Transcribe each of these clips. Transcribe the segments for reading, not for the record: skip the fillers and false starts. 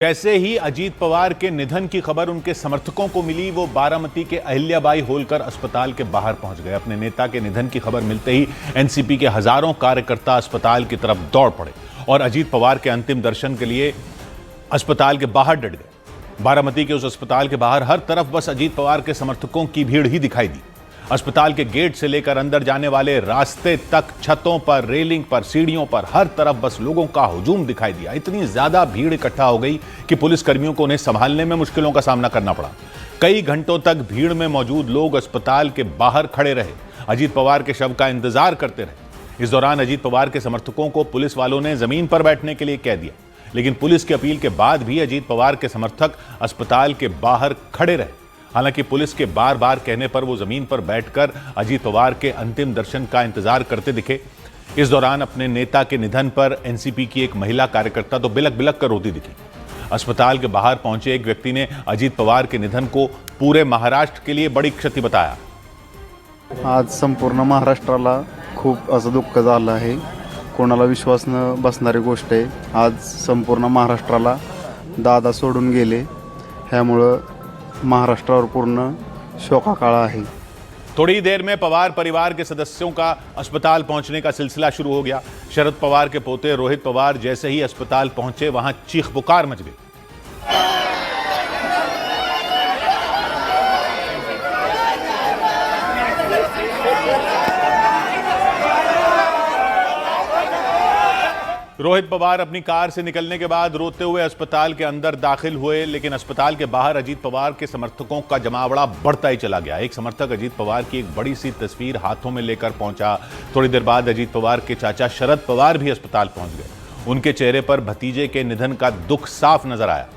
जैसे ही अजीत पवार के निधन की खबर उनके समर्थकों को मिली, वो बारामती के अहिल्याबाई होलकर अस्पताल के बाहर पहुंच गए। अपने नेता के निधन की खबर मिलते ही एनसीपी के हजारों कार्यकर्ता अस्पताल की तरफ दौड़ पड़े और अजीत पवार के अंतिम दर्शन के लिए अस्पताल के बाहर डट गए। बारामती के उस अस्पताल के बाहर हर तरफ बस अजीत पवार के समर्थकों की भीड़ ही दिखाई दी। अस्पताल के गेट से लेकर अंदर जाने वाले रास्ते तक, छतों पर, रेलिंग पर, सीढ़ियों पर, हर तरफ बस लोगों का हुजूम दिखाई दिया। इतनी ज्यादा भीड़ इकट्ठा हो गई कि पुलिस कर्मियों को उन्हें संभालने में मुश्किलों का सामना करना पड़ा। कई घंटों तक भीड़ में मौजूद लोग अस्पताल के बाहर खड़े रहे, अजीत पवार के शव का इंतजार करते रहे। इस दौरान अजीत पवार के समर्थकों को पुलिस वालों ने जमीन पर बैठने के लिए कह दिया, लेकिन पुलिस की अपील के बाद भी अजीत पवार के समर्थक अस्पताल के बाहर खड़े रहे। हालांकि पुलिस के बार बार कहने पर वो जमीन पर बैठकर अजीत पवार के अंतिम दर्शन का इंतजार करते दिखे। इस दौरान अपने नेता के निधन पर एनसीपी की एक महिला कार्यकर्ता तो बिलक बिलक कर रोती दिखी। अस्पताल के बाहर पहुंचे एक व्यक्ति ने अजीत पवार के निधन को पूरे महाराष्ट्र के लिए बड़ी क्षति बताया। आज संपूर्ण महाराष्ट्राला खूप असं दुःख झालं आहे। कोणाला विश्वास न बसणारी गोष्ट आहे। आज संपूर्ण महाराष्ट्राला दादा सोडून गेले, ह्यामुळे महाराष्ट्रावर पूर्ण शोकाकाळ आहे। थोड़ी देर में पवार परिवार के सदस्यों का अस्पताल पहुंचने का सिलसिला शुरू हो गया। शरद पवार के पोते रोहित पवार जैसे ही अस्पताल पहुंचे, वहां चीख पुकार मच गई। रोहित पवार अपनी कार से निकलने के बाद रोते हुए अस्पताल के अंदर दाखिल हुए, लेकिन अस्पताल के बाहर अजीत पवार के समर्थकों का जमावड़ा बढ़ता ही चला गया। एक समर्थक अजीत पवार की एक बड़ी सी तस्वीर हाथों में लेकर पहुंचा। थोड़ी देर बाद अजीत पवार के चाचा शरद पवार भी अस्पताल पहुंच गए। उनके चेहरे पर भतीजे के निधन का दुख साफ नजर आया।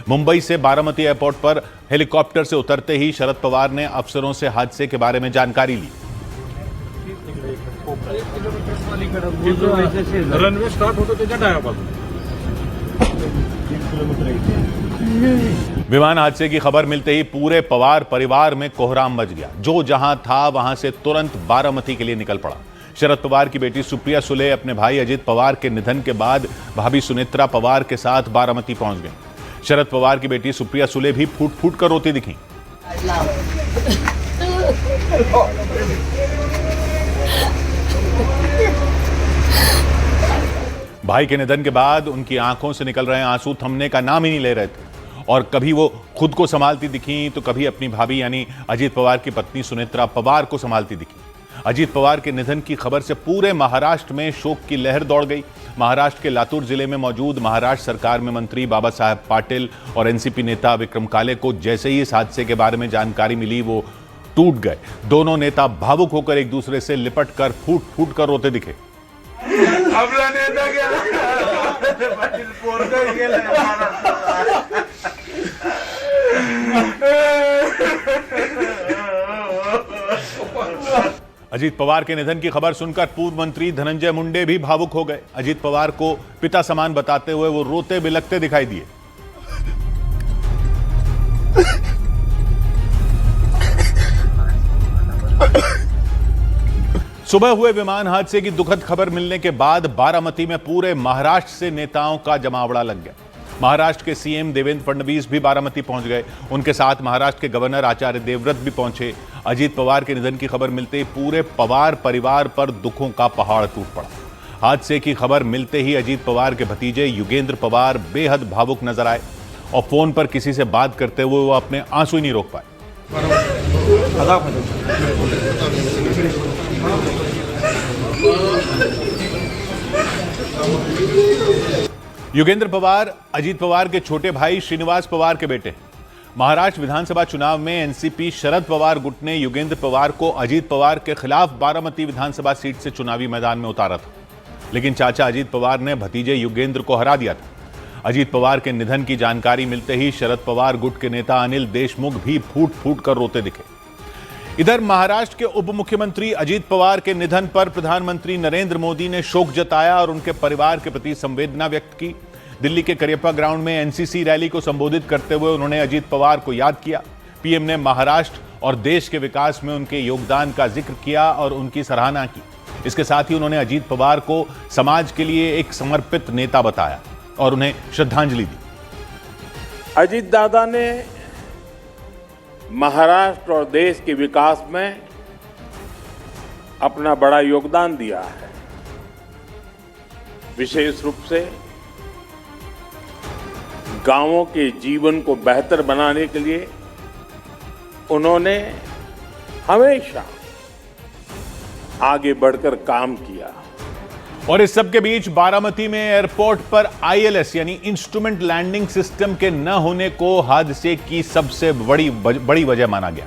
मुंबई से बारामती एयरपोर्ट पर हेलीकॉप्टर से उतरते ही शरद पवार ने अफसरों से हादसे के बारे में जानकारी ली। रनवे स्टार्ट होतो त्याच्या डाव्यापासून विमान हादसे की खबर मिलते ही पूरे पवार परिवार में कोहराम मच गया। जो जहां था वहां से तुरंत बारामती के लिए निकल पड़ा। शरद पवार की बेटी सुप्रिया सुले अपने भाई अजीत पवार के निधन के बाद भाभी सुनेत्रा पवार के साथ बारामती पहुंच गई। शरद पवार की बेटी सुप्रिया सुले भी फूट फूट कर रोती दिखी। भाई के निधन के बाद उनकी आंखों से निकल रहे आंसू थमने का नाम ही नहीं ले रहे थे और कभी वो खुद को संभालती दिखी तो कभी अपनी भाभी यानी अजीत पवार की पत्नी सुनेत्रा पवार को संभालती दिखी। अजीत पवार के निधन की खबर से पूरे महाराष्ट्र में शोक की लहर दौड़ गई। महाराष्ट्र के लातूर जिले में मौजूद महाराष्ट्र सरकार में मंत्री बाबा साहेब पाटिल और एनसीपी नेता विक्रम काले को जैसे ही इस हादसे के बारे में जानकारी मिली, वो टूट गए। दोनों नेता भावुक होकर एक दूसरे से लिपट कर फूट फूट कर रोते दिखे। आपला नेता गेला पाटील पोरगा गेला। अजीत पवार के निधन की खबर सुनकर पूर्व मंत्री धनंजय मुंडे भी भावुक हो गए। अजीत पवार को पिता समान बताते हुए वो रोते बिलखते दिखाई दिए। सुबह हुए विमान हादसे की दुखद खबर मिलने के बाद बारामती में पूरे महाराष्ट्र से नेताओं का जमावड़ा लग गया। महाराष्ट्र के सीएम देवेंद्र फडणवीस भी बारामती पहुंच गए। उनके साथ महाराष्ट्र के गवर्नर आचार्य देवव्रत भी पहुंचे। अजीत पवार के निधन की खबर मिलते ही पूरे पवार परिवार पर दुखों का पहाड़ टूट पड़ा। हादसे की खबर मिलते ही अजीत पवार के भतीजे युगेंद्र पवार बेहद भावुक नजर आए और फोन पर किसी से बात करते हुए वो अपने आंसू ही नहीं रोक पाए। युगेंद्र पवार अजीत पवार के छोटे भाई श्रीनिवास पवार के बेटे। महाराष्ट्र विधानसभा चुनाव में एनसीपी शरद पवार गुट ने युगेंद्र पवार को अजीत पवार के खिलाफ बारामती विधानसभा सीट से चुनावी मैदान में उतारा था, लेकिन चाचा अजीत पवार ने भतीजे युगेंद्र को हरा दिया था। अजीत पवार के निधन की जानकारी मिलते ही शरद पवार गुट के नेता अनिल देशमुख भी फूट फूट कर रोते दिखे। इधर महाराष्ट्र के उप मुख्यमंत्री अजीत पवार के निधन पर प्रधानमंत्री नरेंद्र मोदी ने शोक जताया और उनके परिवार के प्रति संवेदना व्यक्त की। दिल्ली के करियप्पा ग्राउंड में एनसीसी रैली को संबोधित करते हुए उन्होंने अजीत पवार को याद किया। पीएम ने महाराष्ट्र और देश के विकास में उनके योगदान का जिक्र किया और उनकी सराहना की। इसके साथ ही उन्होंने अजीत पवार को समाज के लिए एक समर्पित नेता बताया और उन्हें श्रद्धांजलि दी। अजीत दादा ने महाराष्ट्र और देश के विकास में अपना बड़ा योगदान दिया है। विशेष रूप से गांवों के जीवन को बेहतर बनाने के लिए उन्होंने हमेशा आगे बढ़कर काम किया। और इस सब के बीच बारामती में एयरपोर्ट पर आईएलएस यानी इंस्ट्रूमेंट लैंडिंग सिस्टम के न होने को हादसे की सबसे बड़ी वजह माना गया।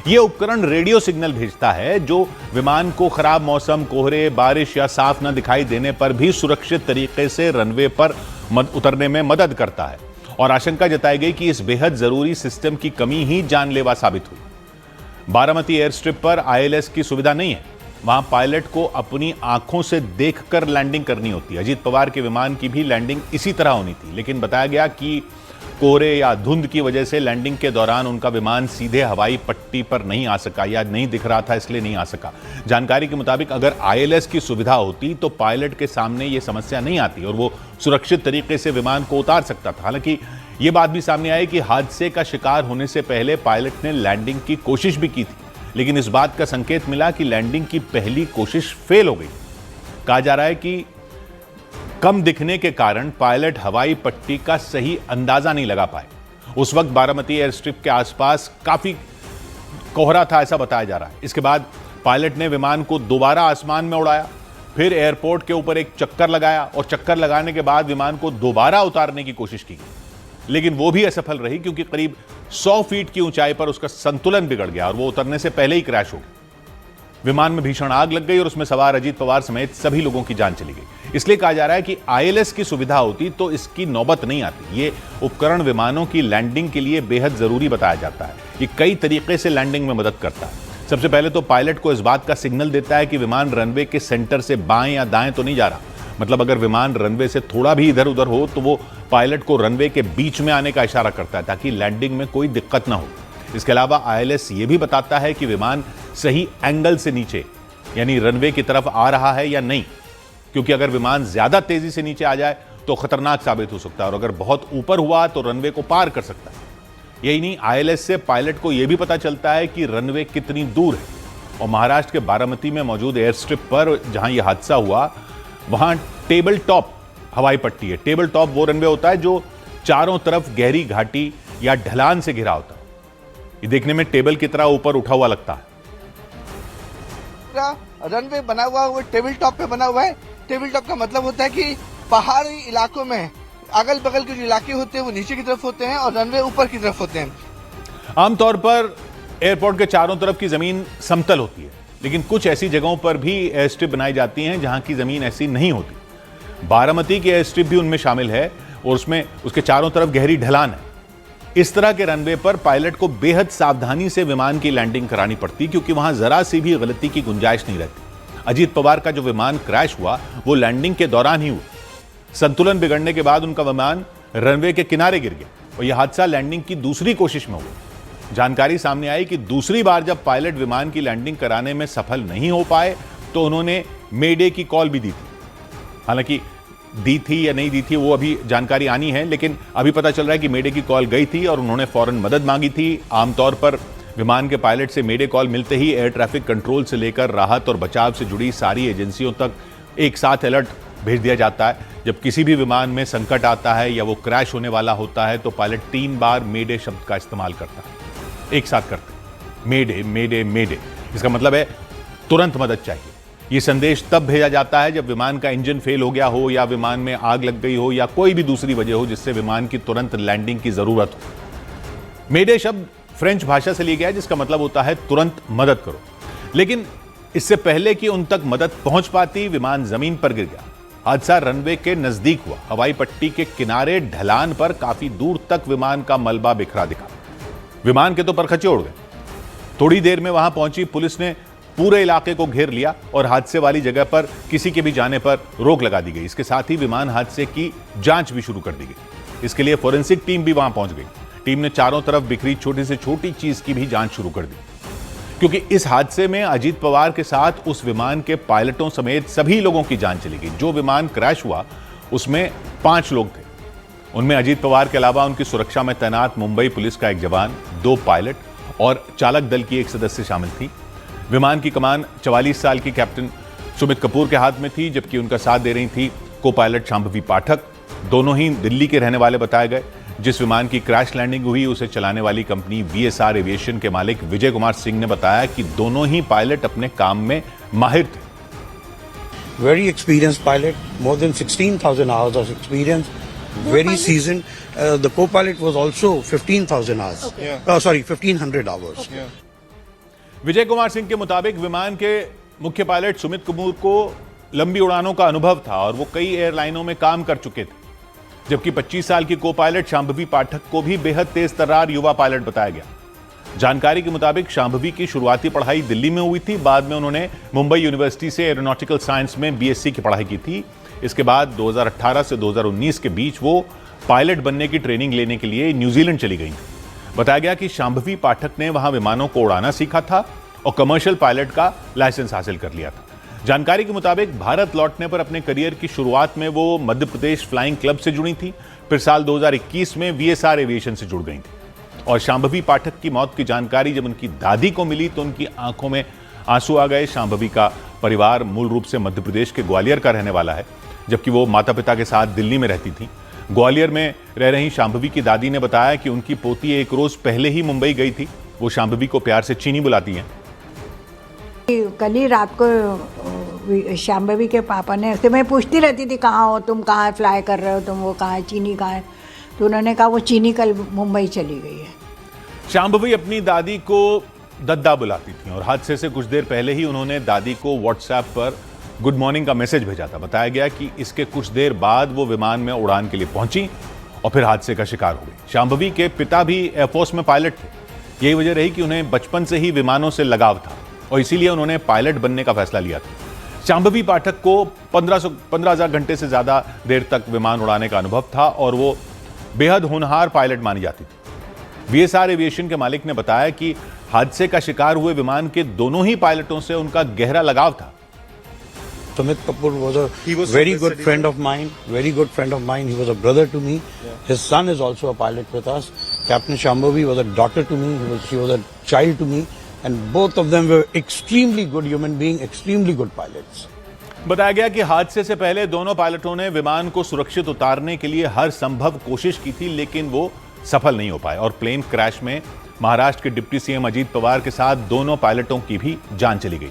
यह उपकरण रेडियो सिग्नल भेजता है जो विमान को खराब मौसम, कोहरे, बारिश या साफ न दिखाई देने पर भी सुरक्षित तरीके से रनवे पर उतरने में मदद करता है। और आशंका जताई गई कि इस बेहद जरूरी सिस्टम की कमी ही जानलेवा साबित हुई। बारामती एयर स्ट्रिप पर आईएलएस की सुविधा नहीं है। वहां पायलट को अपनी आंखों से देखकर लैंडिंग करनी होती है। अजीत पवार के विमान की भी लैंडिंग इसी तरह होनी थी, लेकिन बताया गया कि कोहरे या धुंध की वजह से लैंडिंग के दौरान उनका विमान सीधे हवाई पट्टी पर नहीं आ सका या नहीं दिख रहा था, इसलिए नहीं आ सका। जानकारी के मुताबिक अगर आईएलएस की सुविधा होती तो पायलट के सामने यह समस्या नहीं आती और वो सुरक्षित तरीके से विमान को उतार सकता था। हालांकि यह बात भी सामने आई कि हादसे का शिकार होने से पहले पायलट ने लैंडिंग की कोशिश भी की थी, लेकिन इस बात का संकेत मिला कि लैंडिंग की पहली कोशिश फेल हो गई। कहा जा रहा है कि कम दिखने के कारण पायलट हवाई पट्टी का सही अंदाजा नहीं लगा पाए। उस वक्त बारामती एयर स्ट्रिप के आसपास काफी कोहरा था, ऐसा बताया जा रहा है। इसके बाद पायलट ने विमान को दोबारा आसमान में उड़ाया, फिर एयरपोर्ट के ऊपर एक चक्कर लगाया और चक्कर लगाने के बाद विमान को दोबारा उतारने की कोशिश की, लेकिन वो भी असफल रही क्योंकि करीब 100 फीट की ऊंचाई पर उसका संतुलन बिगड़ गया और वो उतरने से पहले ही क्रैश हो गया। विमान में भीषण आग लग गई और उसमें सवार अजीत पवार समेत सभी लोगों की जान चली गई। इसलिए कहा जा रहा है कि आईएलएस की सुविधा होती तो इसकी नौबत नहीं आती। ये उपकरण विमानों की लैंडिंग के लिए बेहद जरूरी बताया जाता है। ये कई तरीके से लैंडिंग में मदद करता है। सबसे पहले तो पायलट को इस बात का सिग्नल देता है कि विमान रनवे के सेंटर से बाएं या दाएं तो नहीं जा रहा। मतलब अगर विमान रनवे से थोड़ा भी इधर उधर हो तो वो पायलट को रनवे के बीच में आने का इशारा करता है ताकि लैंडिंग में कोई दिक्कत ना हो। इसके अलावा आईएलएस ये भी बताता है कि विमान सही एंगल से नीचे यानी रनवे की तरफ आ रहा है या नहीं, क्योंकि अगर विमान ज्यादा तेजी से नीचे आ जाए तो खतरनाक साबित हो सकता है और अगर बहुत ऊपर हुआ तो रनवे को पार कर सकता है। यही नहीं, आईएलएस से पायलट को यह भी पता चलता है कि रनवे कितनी दूर है। और महाराष्ट्र के बारामती में मौजूद एयर स्ट्रिप पर जहां यह हादसा हुआ वहां टेबल टॉप हवाई पट्टी है। टेबल टॉप वो रनवे होता है जो चारों तरफ गहरी घाटी या ढलान से घिरा होता है। ये देखने में टेबल की तरह ऊपर उठा हुआ लगता है। रनवे बना हुआ वो टेबल टॉप पे बना हुआ है। टेबल टॉप का मतलब होता है कि पहाड़ी इलाकों में अगल बगल के जो इलाके होते हैं वो नीचे की तरफ होते हैं और रनवे ऊपर की तरफ होते हैं। आमतौर पर एयरपोर्ट के चारों तरफ की जमीन समतल होती है, लेकिन कुछ ऐसी जगहों पर भी एयर स्ट्रिप बनाई जाती हैं जहां की जमीन ऐसी नहीं होती। बारामती की एयर स्ट्रिप भी उनमें शामिल है और उसमें उसके चारों तरफ गहरी ढलान है। इस तरह के रनवे पर पायलट को बेहद सावधानी से विमान की लैंडिंग करानी पड़ती क्योंकि वहां जरा सी भी गलती की गुंजाइश नहीं रहती। अजीत पवार का जो विमान क्रैश हुआ वो लैंडिंग के दौरान ही हुआ। संतुलन बिगड़ने के बाद उनका विमान रनवे के किनारे गिर गया और यह हादसा लैंडिंग की दूसरी कोशिश में हुआ। जानकारी सामने आई कि दूसरी बार जब पायलट विमान की लैंडिंग कराने में सफल नहीं हो पाए तो उन्होंने मेडे की कॉल भी दी थी। हालांकि दी थी या नहीं दी थी वो अभी जानकारी आनी है, लेकिन अभी पता चल रहा है कि मेडे की कॉल गई थी और उन्होंने फौरन मदद मांगी थी। आमतौर पर विमान के पायलट से मेडे कॉल मिलते ही एयर ट्रैफिक कंट्रोल से लेकर राहत और बचाव से जुड़ी सारी एजेंसियों तक एक साथ अलर्ट भेज दिया जाता है। जब किसी भी विमान में संकट आता है या वो क्रैश होने वाला होता है तो पायलट 3 बार मेडे शब्द का इस्तेमाल करता है, एक साथ करते हैं, मेडे मेडे मेडे। इसका मतलब है तुरंत मदद चाहिए। यह संदेश तब भेजा जाता है जब विमान का इंजन फेल हो गया हो या विमान में आग लग गई हो या कोई भी दूसरी वजह हो जिससे विमान की तुरंत लैंडिंग की जरूरत हो। मेडे शब्द फ्रेंच भाषा से लिया गया है जिसका मतलब होता है तुरंत मदद करो। लेकिन इससे पहले कि उन तक मदद पहुंच पाती विमान जमीन पर गिर गया। हादसा रनवे के नजदीक हुआ। हवाई पट्टी के किनारे ढलान पर काफी दूर तक विमान का मलबा बिखरा दिखा। विमान के तो परखचे उड़ गए। थोड़ी देर में वहां पहुंची पुलिस ने पूरे इलाके को घेर लिया और हादसे वाली जगह पर किसी के भी जाने पर रोक लगा दी गई। इसके साथ ही विमान हादसे की जांच भी शुरू कर दी गई। इसके लिए फोरेंसिक टीम भी वहां पहुंच गई। टीम ने चारों तरफ बिखरी छोटी से छोटी चीज की भी जांच शुरू कर दी, क्योंकि इस हादसे में अजीत पवार के साथ उस विमान के पायलटों समेत सभी लोगों की जान चली गई। जो विमान क्रैश हुआ उसमें 5 लोग थे उनमें अजीत पवार के अलावा उनकी सुरक्षा में तैनात मुंबई पुलिस का एक जवान, 2 पायलट और चालक दल की एक सदस्य शामिल थी। विमान की कमान 44 साल की कैप्टन सुमित कपूर के हाथ में थी, जबकि उनका साथ दे रही थी को पायलट शांभवी पाठक। दोनों ही दिल्ली के रहने वाले बताए गए। जिस विमान की क्रैश लैंडिंग हुई उसे चलाने वाली कंपनी VSR एविएशन के मालिक विजय कुमार सिंह ने बताया कि दोनों ही पायलट अपने काम में माहिर थे। Very experienced pilot, more than 16,000 hours of experience, very seasoned. The co-pilot was also 15,000 hours. Sorry, 1,500 hours. Vijay Kumar Singh के मुताबिक विमान के मुख्य पायलट सुमित कपूर को लंबी उड़ानों का अनुभव था और वो कई एयरलाइनों में काम कर चुके थे, जबकि 25 साल की को पायलट शांभवी पाठक को भी बेहद तेज तर्रार युवा पायलट बताया गया। जानकारी के मुताबिक शांभवी की शुरुआती पढ़ाई दिल्ली में हुई थी। बाद में उन्होंने मुंबई यूनिवर्सिटी से एरोनॉटिकल साइंस में BSc की पढ़ाई की थी। इसके बाद 2018 से 2019 के बीच वो पायलट बनने की ट्रेनिंग लेने के लिए न्यूजीलैंड चली गई। बताया गया कि शांभवी पाठक ने वहां विमानों को उड़ाना सीखा था और कमर्शियल पायलट का लाइसेंस हासिल कर लिया था। जानकारी के मुताबिक भारत लौटने पर अपने करियर की शुरुआत में वो मध्य प्रदेश फ्लाइंग क्लब से जुड़ी थी। फिर साल 2021 में VSR एविएशन से जुड़ गई थी। और शांभवी पाठक की मौत की जानकारी जब उनकी दादी को मिली तो उनकी आंखों में आंसू आ गए। शांभवी का परिवार मूल रूप से मध्य प्रदेश के ग्वालियर का रहने वाला है, जबकि वो माता पिता के साथ दिल्ली में रहती थी। ग्वालियर में रह रही शांभवी की दादी ने बताया कि उनकी पोती एक रोज पहले ही मुंबई गई थी। वो शांभवी को प्यार से चीनी बुलाती हैं। कल ही रात को शांभवी के पापा ने से मैं पूछती रहती थी कहाँ हो तुम, कहाँ फ्लाई कर रहे हो तुम, वो कहाँ है, चीनी कहाँ है, तो उन्होंने कहा वो चीनी कल मुंबई चली गई है। शांभवी अपनी दादी को दद्दा बुलाती थी और हादसे से कुछ देर पहले ही उन्होंने दादी को व्हाट्सएप पर गुड मॉर्निंग का मैसेज भेजा था। बताया गया कि इसके कुछ देर बाद वो विमान में उड़ान के लिए पहुंची और फिर हादसे का शिकार हो गई। शांभवी के पिता भी एयरफोर्स में पायलट थे। यही वजह रही कि उन्हें बचपन से ही विमानों से लगाव था और इसीलिए उन्होंने पायलट बनने का फैसला लिया था। शांभवी पाठक को 15,000 घंटे से ज्यादा देर तक विमान उड़ाने का अनुभव था और वो बेहद होनहार पायलट मानी जाती थी। VSR एविएशन के मालिक ने बताया कि हादसे का शिकार हुए विमान के दोनों ही पायलटों से उनका गहरा लगाव था। Sumit Kapoor was a very good friend of mine, very good friend of mine. He was a brother to me. His son is also a pilot with us. Captain Shambhavi was a daughter to me. She was a child to me. And both of them were extremely good human beings, extremely good pilots. बताया गया कि हादसे से पहले दोनों पायलटों ने विमान को सुरक्षित उतारने के लिए हर संभव कोशिश की थी, लेकिन वो सफल नहीं हो पाए और प्लेन क्रैश में महाराष्ट्र के डिप्टी CM अजीत पवार के साथ दोनों पायलटों की भी जान चली गई।